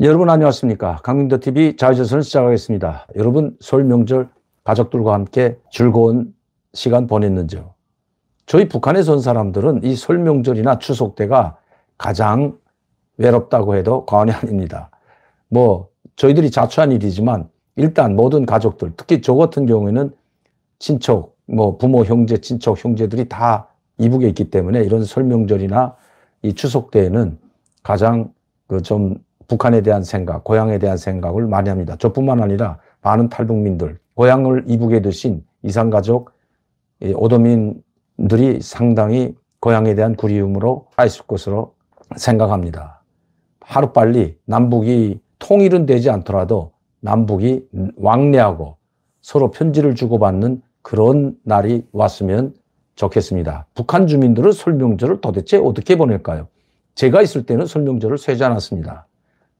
여러분 안녕하십니까. 강민도TV 자유조선을 시작하겠습니다. 여러분 설 명절 가족들과 함께 즐거운 시간 보냈는지요? 저희 북한에서 온 사람들은 이 설 명절이나 추석 때가 가장 외롭다고 해도 과언이 아닙니다. 저희들이 자초한 일이지만 일단 모든 가족들, 특히 저 같은 경우에는 친척, 부모, 형제, 친척, 형제들이 다 이북에 있기 때문에 이런 설 명절이나 이 추석 때에는 가장 북한에 대한 생각, 고향에 대한 생각을 많이 합니다. 저뿐만 아니라 많은 탈북민들, 고향을 이북에 두신 이산가족, 오도민들이 상당히 고향에 대한 그리움으로 하있을 것으로 생각합니다. 하루빨리 남북이 통일은 되지 않더라도 남북이 왕래하고 서로 편지를 주고받는 그런 날이 왔으면 좋겠습니다. 북한 주민들은 설 명절을 도대체 어떻게 보낼까요? 제가 있을 때는 설 명절을 쇠지 않았습니다.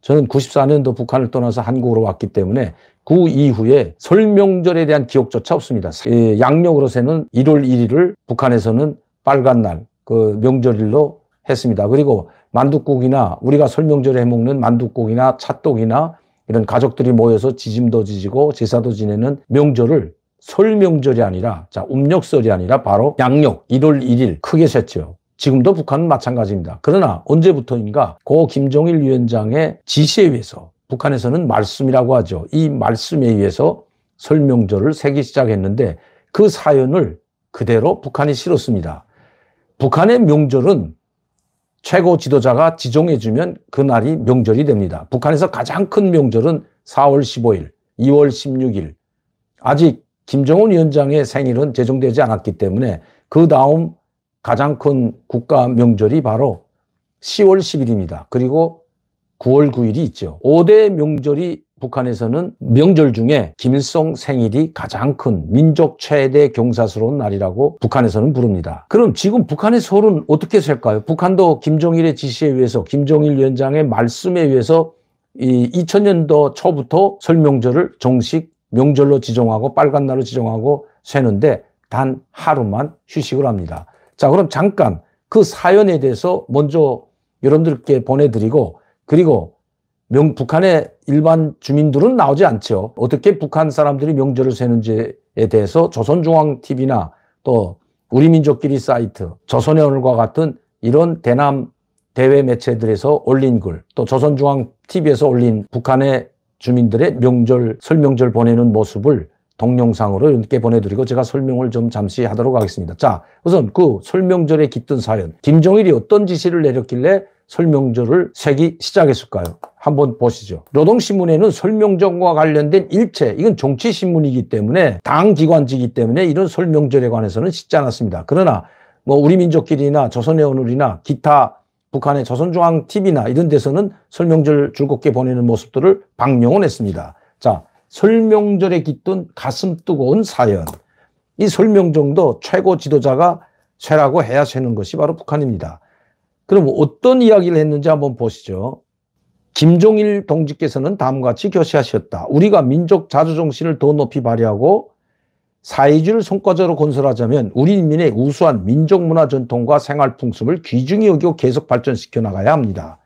저는 94년도 북한을 떠나서 한국으로 왔기 때문에 그 이후에 설 명절에 대한 기억조차 없습니다. 양력으로 세는 1월 1일을 북한에서는 빨간 날, 명절일로 했습니다. 그리고 만둣국이나 우리가 설 명절에 해먹는 만둣국이나 찻떡이나 이런 가족들이 모여서 지짐도 지지고 제사도 지내는 명절을 설 명절이 아니라, 음력설이 아니라 바로 양력 1월 1일 크게 셌죠. 지금도 북한은 마찬가지입니다. 그러나 언제부터인가 고 김정일 위원장의 지시에 의해서 북한에서는 말씀이라고 하죠. 이 말씀에 의해서 설 명절을 세기 시작했는데 그 사연을 그대로 북한이 실었습니다. 북한의 명절은 최고 지도자가 지정해주면 그날이 명절이 됩니다. 북한에서 가장 큰 명절은 4월 15일, 2월 16일. 아직 김정은 위원장의 생일은 제정되지 않았기 때문에 그 다음 가장 큰 국가 명절이 바로 10월 10일입니다. 그리고 9월 9일이 있죠. 5대 명절이 북한에서는 명절 중에 김일성 생일이 가장 큰 민족 최대 경사스러운 날이라고 북한에서는 부릅니다. 그럼 지금 북한의 설은 어떻게 셀까요? 북한도 김정일의 지시에 의해서 김정일 위원장의 말씀에 의해서 2000년도 초부터 설 명절을 정식 명절로 지정하고 빨간 날로 지정하고 세는데 단 하루만 휴식을 합니다. 자, 그럼 잠깐 그 사연에 대해서 먼저 여러분들께 보내드리고, 그리고 북한의 일반 주민들은 나오지 않죠. 어떻게 북한 사람들이 명절을 세는지에 대해서 조선중앙TV나 또 우리민족끼리 사이트, 조선의 오늘과 같은 이런 대남 대외 매체들에서 올린 글, 또 조선중앙TV에서 올린 북한의 주민들의 명절, 설 명절 보내는 모습을 동영상으로 이렇게 보내드리고 제가 설명을 좀 잠시 하도록 하겠습니다. 자, 우선 그 설명절에 깃든 사연. 김정일이 어떤 지시를 내렸길래 설명절을 세기 시작했을까요? 한번 보시죠. 노동신문에는 설명절과 관련된 일체, 이건 정치신문이기 때문에 당기관지이기 때문에 이런 설명절에 관해서는 싣지 않았습니다. 그러나 우리민족끼리나 조선의 오늘이나 기타 북한의 조선중앙TV나 이런 데서는 설명절 즐겁게 보내는 모습들을 방영을 했습니다. 자, 설명절에 깃든 가슴 뜨거운 사연. 이 설명절도 최고 지도자가 세라고 해야 세는 것이 바로 북한입니다. 그럼 어떤 이야기를 했는지 한번 보시죠. 김정일 동지께서는 다음과 같이 교시하셨다. 우리가 민족 자주정신을 더 높이 발휘하고 사회주의를 손과자로 건설하자면 우리 인민의 우수한 민족문화 전통과 생활 풍습을 귀중히 여기고 계속 발전시켜 나가야 합니다.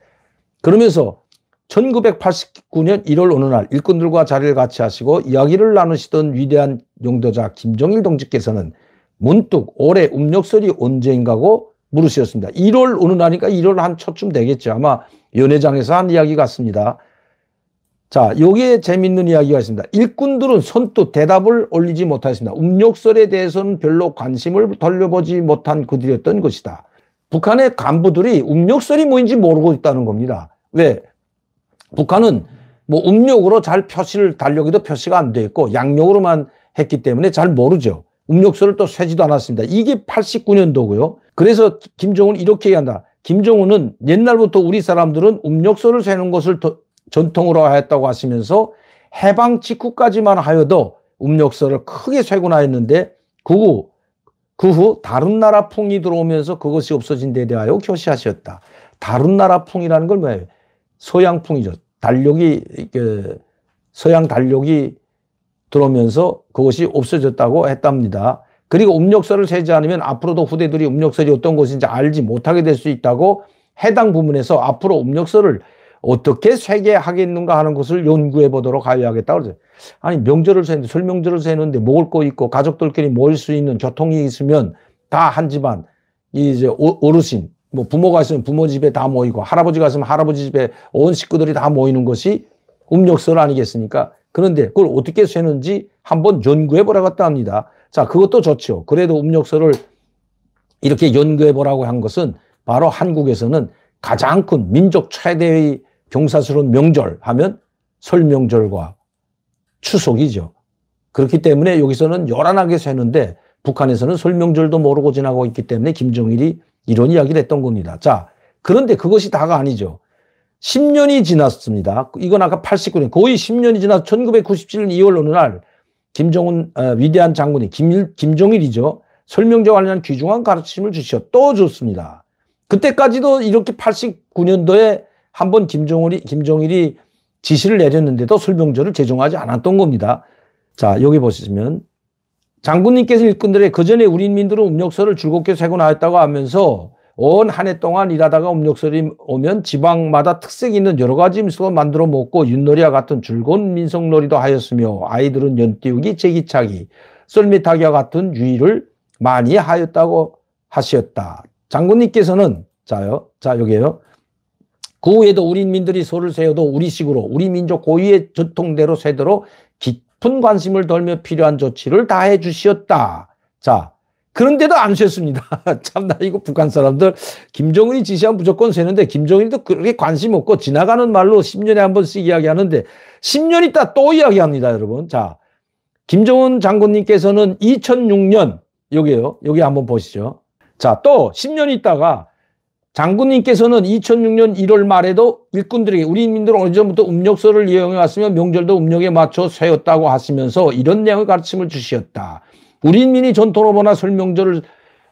그러면서 1989년 1월 어느 날 일꾼들과 자리를 같이 하시고 이야기를 나누시던 위대한 영도자 김정일 동지께서는 문득 올해 음력설이 언제인가고 물으셨습니다. 1월 어느 날이니까 1월 한 초쯤 되겠죠. 아마 연회장에서 한 이야기 같습니다. 자, 여기에 재밌는 이야기가 있습니다. 일꾼들은 선뜻 대답을 올리지 못하였습니다. 음력설에 대해서는 별로 관심을 돌려보지 못한 그들이었던 것이다. 북한의 간부들이 음력설이 뭐인지 모르고 있다는 겁니다. 왜? 북한은 음력으로 잘 달력에도 표시가 안 돼 있고 양력으로만 했기 때문에 잘 모르죠. 음력설을 또 세지도 않았습니다. 이게 89년도고요. 그래서 김정은 이렇게 얘기한다. 김정은은 옛날부터 우리 사람들은 음력설을 세는 것을 전통으로 하였다고 하시면서 해방 직후까지만 하여도 음력설을 크게 세곤 하였는데 그 후 다른 나라 풍이 들어오면서 그것이 없어진 데 대하여 교시하셨다. 다른 나라 풍이라는 걸 뭐예요? 서양풍이죠. 서양 달력이 들어오면서 그것이 없어졌다고 했답니다. 그리고 음력설을 세지 않으면 앞으로도 후대들이 음력설이 어떤 것인지 알지 못하게 될 수 있다고 해당 부문에서 앞으로 음력설을 어떻게 세게 하겠는가 하는 것을 연구해 보도록 하여야겠다. 그러죠. 아니, 명절을 세는데, 설 명절을 세는데 먹을 거 있고 가족들끼리 모일 수 있는 교통이 있으면 다 한 집안, 이제 어르신, 뭐 부모가 있으면 부모 집에 다 모이고 할아버지가 있으면 할아버지 집에 온 식구들이 다 모이는 것이 음력설 아니겠습니까? 그런데 그걸 어떻게 세는지 한번 연구해 보라고 합니다. 자, 그것도 좋죠. 그래도 음력설을 이렇게 연구해 보라고 한 것은 바로 한국에서는 가장 큰 민족 최대의 경사스러운 명절 하면 설 명절과 추석이죠. 그렇기 때문에 여기서는 요란하게 세는데 북한에서는 설 명절도 모르고 지나고 있기 때문에 김정일이 이런 이야기를 했던 겁니다. 자, 그런데 그것이 다가 아니죠. 10년이 지났습니다. 이건 아까 89년, 거의 10년이 지나서 1997년 2월 어느 날 김정은 위대한 장군이 김종일이죠. 설명제 관련한 귀중한 가르침을 또 줬습니다. 그때까지도 이렇게 89년도에 한번 김정일이 지시를 내렸는데도 설명제를 제정하지 않았던 겁니다. 자, 여기 보시면 장군님께서 일꾼들의 그전에 우리 인민들은 음력설을 즐겁게 세고 나왔다고 하면서 온 한 해 동안 일하다가 음력설이 오면 지방마다 특색이 있는 여러 가지 음식을 만들어 먹고 윷놀이와 같은 즐거운 민속놀이도 하였으며 아이들은 연띄우기, 제기차기, 썰매타기와 같은 유의를 많이 하였다고 하셨다. 장군님께서는 자 여기에요. 그 후에도 우리 인민들이 설을 세워도 우리식으로 우리 민족 고유의 전통대로 세도록 깊은 관심을 돌며 필요한 조치를 다해 주시었다. 자, 그런데도 안 셌습니다. 참나 이거 북한 사람들 김정은이 지시하면 무조건 세는데 김정은이도 그렇게 관심 없고 지나가는 말로 10년에 한 번씩 이야기하는데 10년 있다 또 이야기합니다, 여러분. 자, 김정은 장군님께서는 2006년 여기에요. 여기 한번 보시죠. 자, 또 10년 있다가 장군님께서는 2006년 1월 말에도 일꾼들에게 우리 인민들은 오래전부터 음력설을 이용해 왔으며 명절도 음력에 맞춰 세웠다고 하시면서 이런 내용의 가르침을 주시었다. 우리 인민이 전통으로 보나 설명절을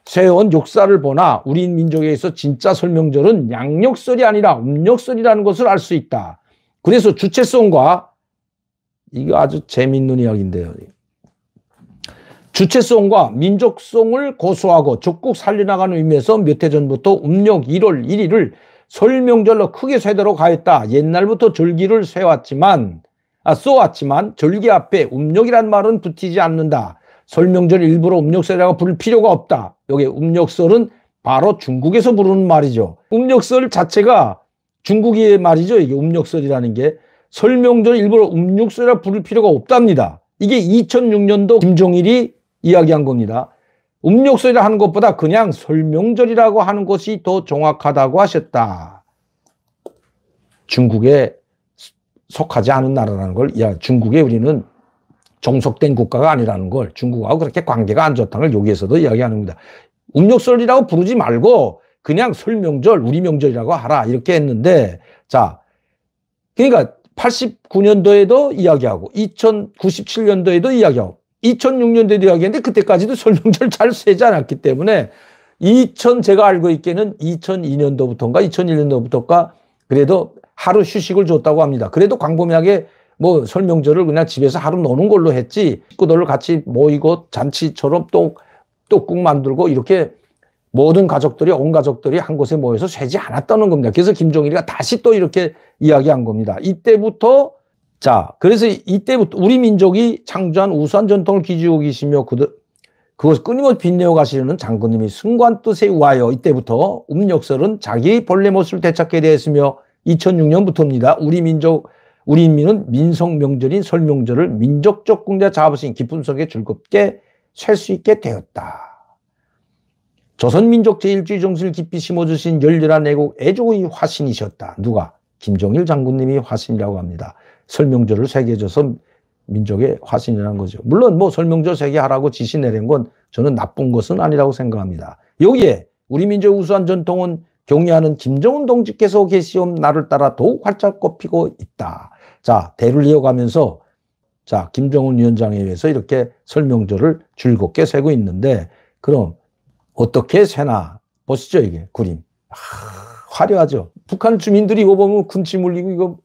세워온 역사를 보나 우리 민족에서 진짜 설명절은 양력설이 아니라 음력설이라는 것을 알 수 있다. 그래서 주체성과 이거 아주 재미있는 이야기인데요. 주체성과 민족성을 고수하고 적극 살려나가는 의미에서 몇 해 전부터 음력 1월 1일을 설명절로 크게 세도록 하였다. 옛날부터 절기를 써왔지만 절기 앞에 음력이란 말은 붙이지 않는다. 설명절 일부러 음력설이라고 부를 필요가 없다. 여기 음력설은 바로 중국에서 부르는 말이죠. 음력설 자체가 중국의 말이죠. 이게 음력설이라는 게 설명절 일부러 음력설이라고 부를 필요가 없답니다. 이게 2006년도 김정일이 이야기한 겁니다. 음력설이라 하는 것보다 그냥 설명절이라고 하는 것이 더 정확하다고 하셨다. 중국에 속하지 않은 나라라는 걸, 중국에 우리는 종속된 국가가 아니라는 걸, 중국하고 그렇게 관계가 안 좋다는 걸 여기에서도 이야기하는 겁니다. 음력설이라고 부르지 말고 그냥 설명절, 우리 명절이라고 하라 이렇게 했는데, 자, 그러니까 89년도에도 이야기하고 2097년도에도 이야기하고 2006년도에도 이야기했는데 그때까지도 설명절 잘 세지 않았기 때문에 제가 알고 있기에는 2002년도부터인가 2001년도부터인가 그래도 하루 휴식을 줬다고 합니다. 그래도 광범위하게 뭐 설명절을 그냥 집에서 하루 노는 걸로 했지 식구들 같이 모이고 잔치처럼 떡국 만들고 이렇게 모든 가족들이 온 가족들이 한 곳에 모여서 세지 않았다는 겁니다. 그래서 김정일이가 다시 또 이렇게 이야기한 겁니다. 이때부터 그래서 이때부터 우리 민족이 창조한 우수한 전통을 기지고 계시며 그것을 끊임없이 빛내어 가시려는 장군님이 순고한 뜻에 의하여 이때부터 음력설은 자기 본래 모습을 되찾게 되었으며 2006년부터입니다. 우리 인민은 민속 명절인 설 명절을 민족적 궁자 자부심 깊은 속에 즐겁게 셀 수 있게 되었다. 조선민족 제1주의 정신을 깊이 심어주신 열렬한 애족의 화신이셨다. 누가? 김정일 장군님이 화신이라고 합니다. 설명절을 세게 해줘서 민족의 화신이라는 거죠. 물론 뭐 설명절 세게 하라고 지시 내린 건 저는 나쁜 것은 아니라고 생각합니다. 여기에 우리 민족의 우수한 전통은 경애하는 김정은 동지께서 계시온 날을 따라 더욱 활짝 꼽히고 있다. 자, 대를 이어가면서 김정은 위원장에 의해서 이렇게 설명절을 즐겁게 세고 있는데 그럼 어떻게 세나 보시죠. 이게 그림 화려하죠. 북한 주민들이 이거 보면 군침 흘리고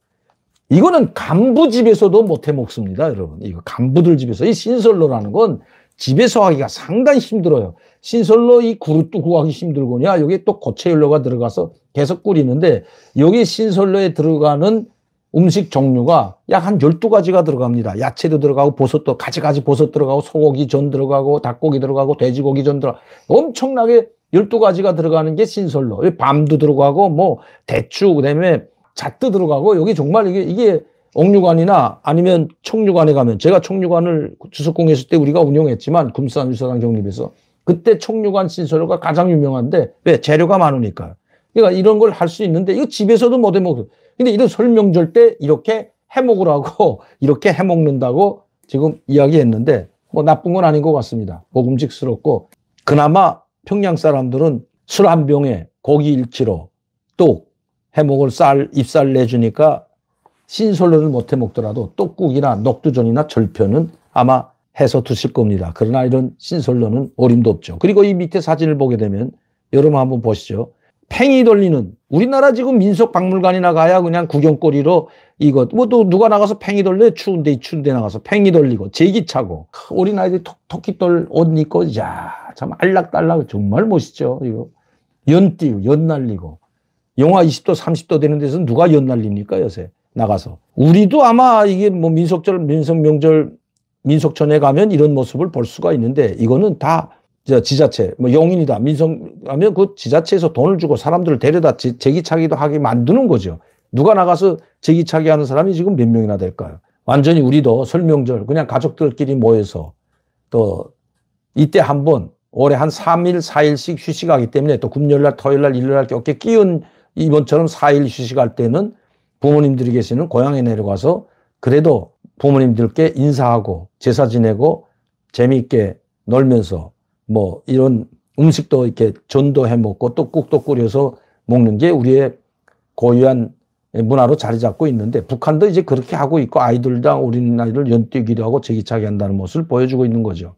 이거는 간부 집에서도 못해 먹습니다, 여러분. 이거 간부들 집에서 이 신설로라는 건 집에서 하기가 상당히 힘들어요. 신설로 이 그릇도 구하기 힘들거냐 여기 또 고체 연료가 들어가서 계속 끓이는데 여기 신설로에 들어가는 음식 종류가 약 한 12가지가 들어갑니다. 야채도 들어가고 버섯도 가지가지 버섯 들어가고 소고기 전 들어가고 닭고기 들어가고 돼지고기 전 들어가고 엄청나게 12가지가 들어가는 게 신설로. 밤도 들어가고 뭐 대추 그다음에 잣도 들어가고 여기 정말 이게 옥류관이나 아니면 청류관에 가면 제가 청류관을 주석궁에 있을 때 우리가 운영했지만 금수산 유사당 정립에서 그때 청류관 신설로가 가장 유명한데 왜? 재료가 많으니까. 그러니까 이런 걸 할 수 있는데 이거 집에서도 못 해먹어. 근데 이런 설명절 때 이렇게 해먹으라고 이렇게 해먹는다고 지금 이야기했는데 뭐 나쁜 건 아닌 것 같습니다. 먹음직스럽고 그나마 평양 사람들은 술 한 병에 고기 1kg 또 해먹을 잎살 내주니까 신설로를 못 해먹더라도 떡국이나 녹두전이나 절편은 아마 해서 드실 겁니다. 그러나 이런 신설로는 어림도 없죠. 그리고 이 밑에 사진을 보게 되면 여러분 한번 보시죠. 팽이 돌리는 우리나라 지금 민속박물관이나 가야 그냥 구경거리로 이거 뭐 또 누가 나가서 팽이 돌려 추운데 나가서 팽이 돌리고 제기 차고 어린아이들이 토끼돌 옷 입고 참 알락달락 정말 멋있죠. 이거 연 띄고 연 날리고 영하 20도 30도 되는 데서 누가 연 날립니까 요새 나가서. 우리도 아마 이게 뭐 민속절 민속명절 민속촌에 가면 이런 모습을 볼 수가 있는데 이거는 다 지자체, 뭐 용인이다, 민속하면 그 지자체에서 돈을 주고 사람들을 데려다 제기차기도 하게 만드는 거죠. 누가 나가서 제기차기 하는 사람이 지금 몇 명이나 될까요? 완전히 우리도 설명절 그냥 가족들끼리 모여서 또 이때 한번 올해 한 3일, 4일씩 휴식하기 때문에 또 금요일날, 토요일날, 일요일날 이렇게 끼운 이번처럼 4일 휴식할 때는 부모님들이 계시는 고향에 내려가서 그래도 부모님들께 인사하고 제사 지내고 재미있게 놀면서 뭐 이런 음식도 이렇게 전도 해 먹고 떡국도 끓여서 먹는 게 우리의 고유한 문화로 자리 잡고 있는데 북한도 이제 그렇게 하고 있고 아이들당 어린아이를 연뛰기도 하고 제기차기 한다는 모습을 보여주고 있는 거죠.